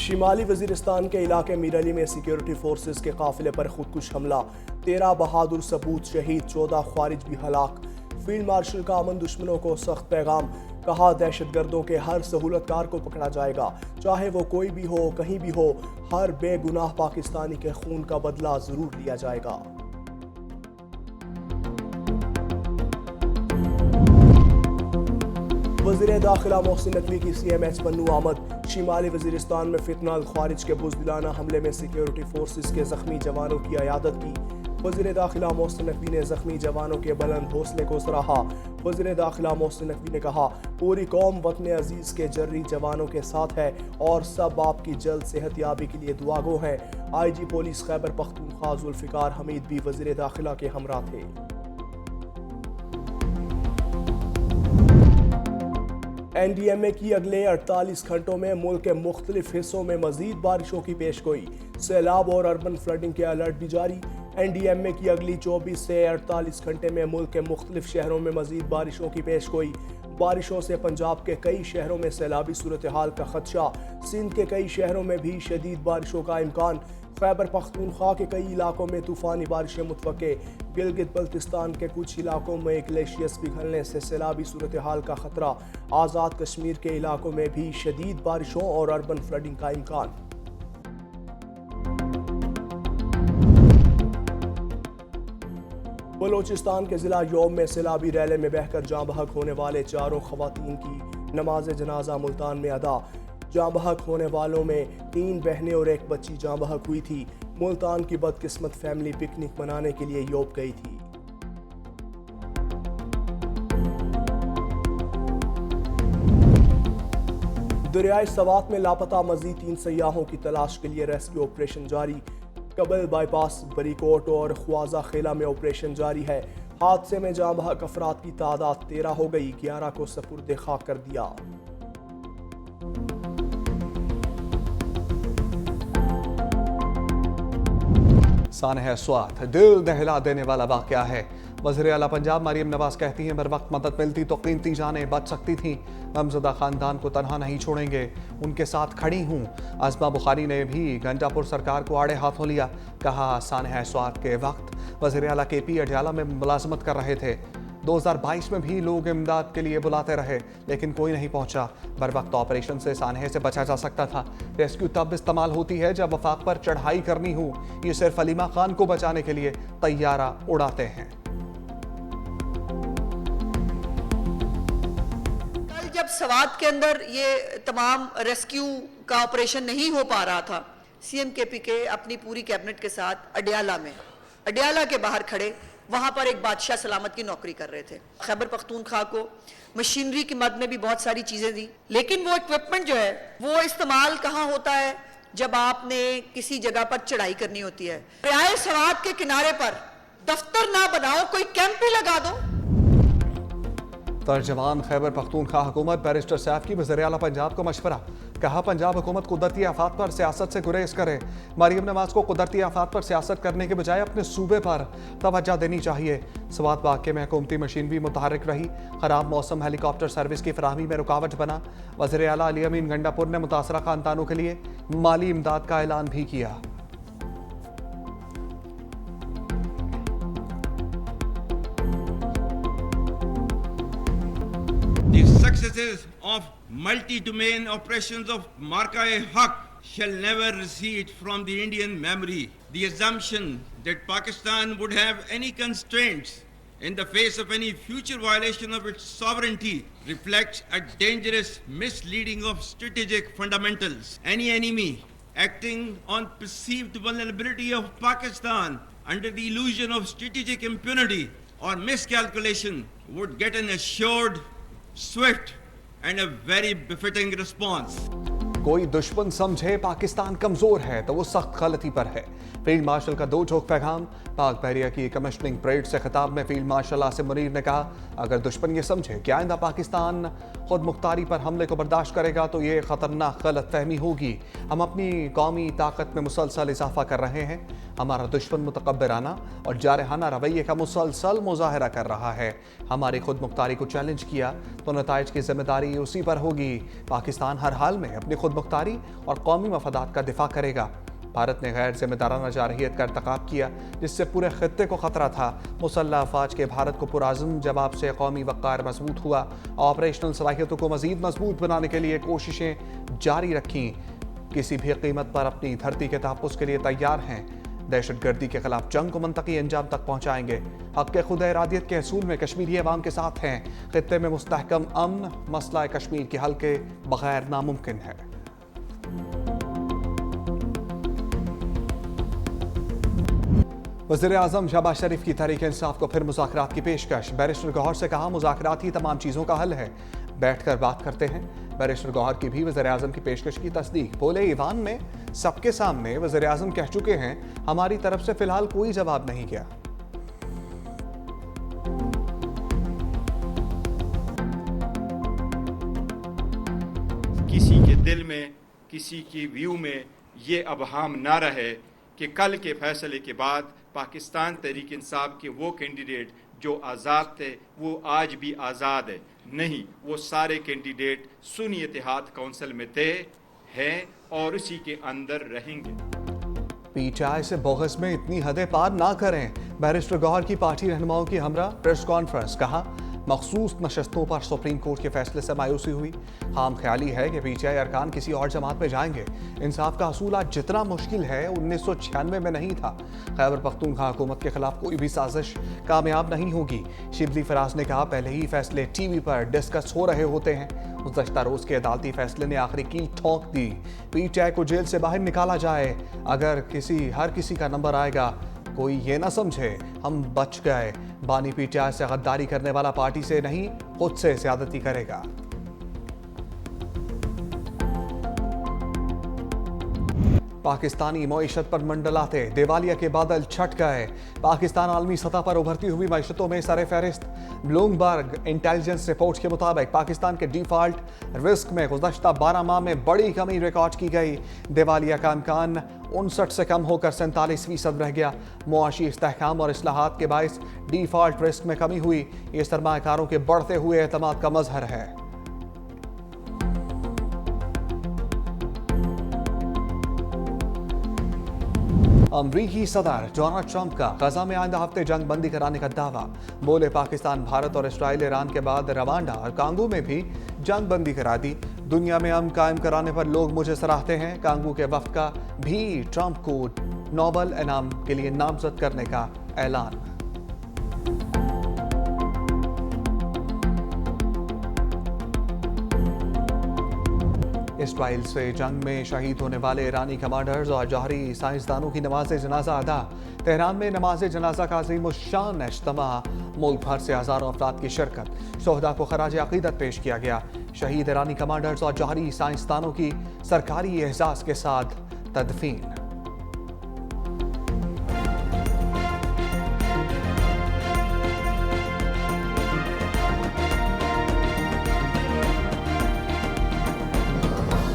शिमाली वजीरिस्तान के इलाके मीरली में सिक्योरिटी फोर्सेस के काफिले पर खुदकुश हमला, 13 बहादुर सपूत शहीद, 14 ख्वारिज भी हलाक। फील्ड मार्शल का अमन दुश्मनों को सख्त पैगाम, कहा दहशतगर्दों के हर सहूलतकार को पकड़ा जाएगा, चाहे वो कोई भी हो, कहीं भी हो, हर बेगुनाह पाकिस्तानी के खून का बदला जरूर लिया जाएगा। वज़ीर दाखिला मोहसिन नकवी की CMH पन्नू आमद, शिमाली वजीरिस्तान में फितनाल ख्वारिज के बुज़दिलाना हमले में सिक्योरिटी फोर्सेस के जख्मी जवानों की अयादत की। वज़ीर दाखिला मोहसिन नकवी ने जख्मी जवानों के बुलंद हौसले को सराहा। वज़ीर दाखिला मोहसिन नकवी ने कहा, पूरी कौम वतन अजीज़ के जर्री जवानों के साथ है और सब आपकी जल्द सेहतयाबी के लिए दुआगो हैं। IG पुलिस खैबर पख्तूनख्वा जुल्फ़िकार हमीद भी वज़ीर दाखिला के हमरा थे। NDMA की अगले 48 घंटों में मुल्क के मुख्तलिफ हिस्सों में मजीद बारिशों की पेशगोई, सैलाब और अर्बन फ्लडिंग के अलर्ट भी जारी। NDMA की अगली 24 से 48 घंटे में मुल्क के मुख्तलिफ शहरों में मजीद बारिशों की पेशगोई। बारिशों से पंजाब के कई शहरों में सैलाबी सूरत हाल का खदशा, सिंध के कई शहरों में भी शदीद बारिशों का इम्कान। खैबर पख्तूनख्वा के कई इलाकों में तूफानी बारिशें मुतवक्के। गिलगित बल्तिस्तान के कुछ इलाकों में ग्लेशियर्स पिघलने से सैलाबी सूरत हाल का खतरा। आज़ाद कश्मीर के इलाकों में भी शदीद बारिशों और अर्बन फ्लडिंग का इम्कान। बलोचिस्तान के जिला यौम में सैलाबी रैले में बहकर जाँ बहक होने वाले 4 खवातीन की नमाज जनाजा मुल्तान में अदा। जाँ बहक होने वालों में 3 बहनें और 1 बच्ची जाँ बहक हुई थी। मुल्तान की बदकिस्मत फैमिली पिकनिक मनाने के लिए योब गई थी। दरियाए सवात में लापता मजीद 3 सयाहों की तलाश के लिए रेस्क्यू ऑपरेशन जारी। कबल बाईपास, बरीकोट और ख्वाजा खेला में ऑपरेशन जारी है। हादसे में जाँ बहक अफराद की तादाद 13 हो गई, 11 को सपुर्द खाक कर दिया। सानह स्वात दिल दहला देने वाला वाक़या है। वज़ीर आला पंजाब मरियम नवाज कहती हैं, बर वक्त मदद मिलती तो कीमती जानें बच सकती थीं। गमज़दा ख़ानदान को तनहा नहीं छोड़ेंगे, उनके साथ खड़ी हूँ। आज़मा बुखारी ने भी घंटापुर सरकार को आड़े हाथों लिया, कहा सानह स्वात के वक्त वज़ीर आला KP अडयाला में मुलाजमत कर रहे थे। 2022 में भी लोग इमदाद के लिए बुलाते रहे, लेकिन कोई नहीं पहुंचा। बर वक्त ऑपरेशन से सानहे से बचा जा सकता था। रेस्क्यू तब इस्तेमाल होती है जब वफाक पर चढ़ाई करनी हो। ये सिर्फ अलीमा खान को बचाने के लिए तैयारा उड़ाते हैं। कल जब सवात के अंदर ये तमाम रेस्क्यू का ऑपरेशन नहीं हो पा रहा था, CM KP के अपनी पूरी कैबिनेट के साथ अडयाला के बाहर खड़े, वहां पर एक बादशाह सलामत की नौकरी कर रहे थे। खैबर पख्तूनख्वा को मशीनरी की मद में भी बहुत सारी चीजें दी, लेकिन वो इक्विपमेंट जो है वो इस्तेमाल कहाँ होता है? जब आपने किसी जगह पर चढ़ाई करनी होती है। दरियाए सवात के किनारे पर दफ्तर ना बनाओ, कोई कैंप ही लगा दो। तर्जमान खैबर पख्तूनख्वा हुकूमत बैरिस्टर सैफ की वज़ीर आला पंजाब को मशवरा, कहा पंजाब हुकूमत कुदरती आफात पर सियासत से गुरेज करे। मरियम नवाज को कुदरती आफात पर सियासत करने के बजाय अपने सूबे पर तवज्जो देनी चाहिए। सवात वाक़े में हुकूमती मशीनरी मुतहर्रिक रही, खराब मौसम हेलीकॉप्टर सर्विस की फराहमी में रुकावट बना। वज़ीर आला अली अमीन गंडापुर ने मुतासरा खानदानों के लिए माली इमदाद का ऐलान भी किया। The successes of multi-domain operations of Marka-e-Haq shall never recede from the Indian memory. The assumption that Pakistan would have any constraints in the face of any future violation of its sovereignty reflects a dangerous misleading of strategic fundamentals. Any enemy acting on perceived vulnerability of Pakistan under the illusion of strategic impunity or miscalculation would get an assured, swift and a very befitting response. कोई दुश्मन समझे पाकिस्तान कमजोर है तो वो सख्त गलती पर है। फील्ड मार्शल का 2 टोक पैगाम। पाक बहरिया की कमिश्निंग परेड से खिताब में फील्ड मार्शल आसिम मुनीर ने कहा, अगर दुश्मन ये समझे कि आइंदा पाकिस्तान खुद मुख्तारी पर हमले को बर्दाश्त करेगा तो ये खतरनाक गलत फहमी होगी। हम अपनी कौमी ताकत में मुसलसल इजाफा कर रहे हैं। हमारा दुश्मन मुतकब्बिराना और जारहाना रवैये का मुसलसल मुजाहरा कर रहा है। हमारी खुद मुख्तारी को चैलेंज किया तो नताइज की जिम्मेदारी उसी पर होगी। पाकिस्तान हर हाल में अपनी खुद खुद मुख्तारी और कौमी मफादात का दिफा करेगा। भारत ने गैर जिम्मेदाराना जारहियत का इर्तिकाब किया, जिससे पूरे खित्ते को खतरा था। मुसल्लह अफवाज के भारत को पुरअज़्म जवाब से कौमी वक़ार मजबूत हुआ। ऑपरेशनल सलाहियतों को मज़ीद मजबूत बनाने के लिए कोशिशें जारी रखी। किसी भी कीमत पर अपनी धरती के तहफ़्फ़ुज़ के लिए तैयार हैं। दहशतगर्दी के खिलाफ जंग को मंतकी अंजाम तक पहुँचाएंगे। हक़ के खुद इरादियत के असूल में कश्मीरी अवाम के साथ हैं। खित्ते में मुस्तहकम अमन मसला कश्मीर के हल के बगैर नामुमकिन है। वज़ीर-ए-आज़म शहबाज शरीफ की तहरीक इंसाफ को फिर मुज़ाकरात की पेशकश। बैरिस्टर गौहर से कहा, मुज़ाकरात ही तमाम चीज़ों का हल है, बैठकर बात करते हैं। बैरिस्टर गौहर की भी वज़ीर-ए-आज़म की पेशकश की तस्दीक। बोले, ईवान में सबके सामने वज़ीर-ए-आज़म कह चुके हैं, हमारी तरफ से फिलहाल कोई जवाब नहीं गया। किसी के दिल में, किसी की व्यू में ये अबहाम ना रहे कि कल के फैसले के बाद पाकिस्तान तहरीक इंसाफ के वो कैंडिडेट जो आज़ाद थे वो आज भी आज़ाद है। नहीं, वो सारे कैंडिडेट सुन्नी इत्तेहाद काउंसिल में थे, हैं और उसी के अंदर रहेंगे। पीटीआई से बोगस में इतनी हदें पार ना करें। बैरिस्टर गौहर की पार्टी रहनुमाओं की हमरा प्रेस कॉन्फ्रेंस। कहा, मखसूस नशस्तों पर सुप्रीम कोर्ट के फैसले से मायूसी हुई। खाम ख्याली है कि पीटीआई अरकान किसी और जमात में जाएंगे। इंसाफ का असूल आज जितना मुश्किल है 1996 में नहीं था। खैबर पख्तूनख्वा हुकूमत के खिलाफ कोई भी साजिश कामयाब नहीं होगी। शिबली फराज ने कहा, पहले ही फैसले टीवी पर डिस्कस हो रहे होते हैं। गुज़श्ता रोज के अदालती फैसले ने आखिरी कील ठोक दी। पीटीआई को जेल से बाहर निकाला जाए। अगर हर किसी का नंबर आएगा, कोई ये ना समझे हम बच गए। बानी पीटीआई से गद्दारी करने वाला पार्टी से नहीं, खुद से ज़्यादती करेगा। पाकिस्तानी मईशत पर मंडलाते दिवालिया के बादल छट गए। पाकिस्तान आलमी सतह पर उभरती हुई मईशतों में सरे फहरिस्त। ब्लूमबर्ग इंटेलिजेंस रिपोर्ट के मुताबिक पाकिस्तान के डिफॉल्ट रिस्क में गुज़श्ता 12 माह में बड़ी कमी रिकॉर्ड की गई। दिवालिया का इम्कान 59 से कम होकर 47% रह गया। मुआशी इस्तेहकाम और इस्लाहात के बायस डिफॉल्ट रिस्क में कमी हुई। ये सरमायाकारों के बढ़ते हुए एतमाद का मजहर है। अमरीकी सदर डोनाल्ड ट्रंप का गजा में आइंदा हफ्ते जंग बंदी कराने का दावा। बोले, पाकिस्तान, भारत और इसराइल ईरान के बाद रवांडा और कांगो में भी जंग बंदी करा दी। दुनिया में अमन कायम कराने पर लोग मुझे सराहते हैं। कांगो के वफ्द का भी ट्रंप को नोबेल इनाम के लिए नामजद करने का ऐलान। इसराइल से जंग में शहीद होने वाले ईरानी कमांडर्स और जौहरी साइंसदानों की नमाज जनाजा अदा। तेहरान में नमाज जनाजा का अज़ीमुश्शान इज्तिमा। मुल्क भर से हज़ारों अफराद की शिरकत। शोहदा को खराज अक़ीदत पेश किया गया। शहीद ईरानी कमांडर्स और जौहरी साइंसदानों की सरकारी एहसास के साथ तदफीन।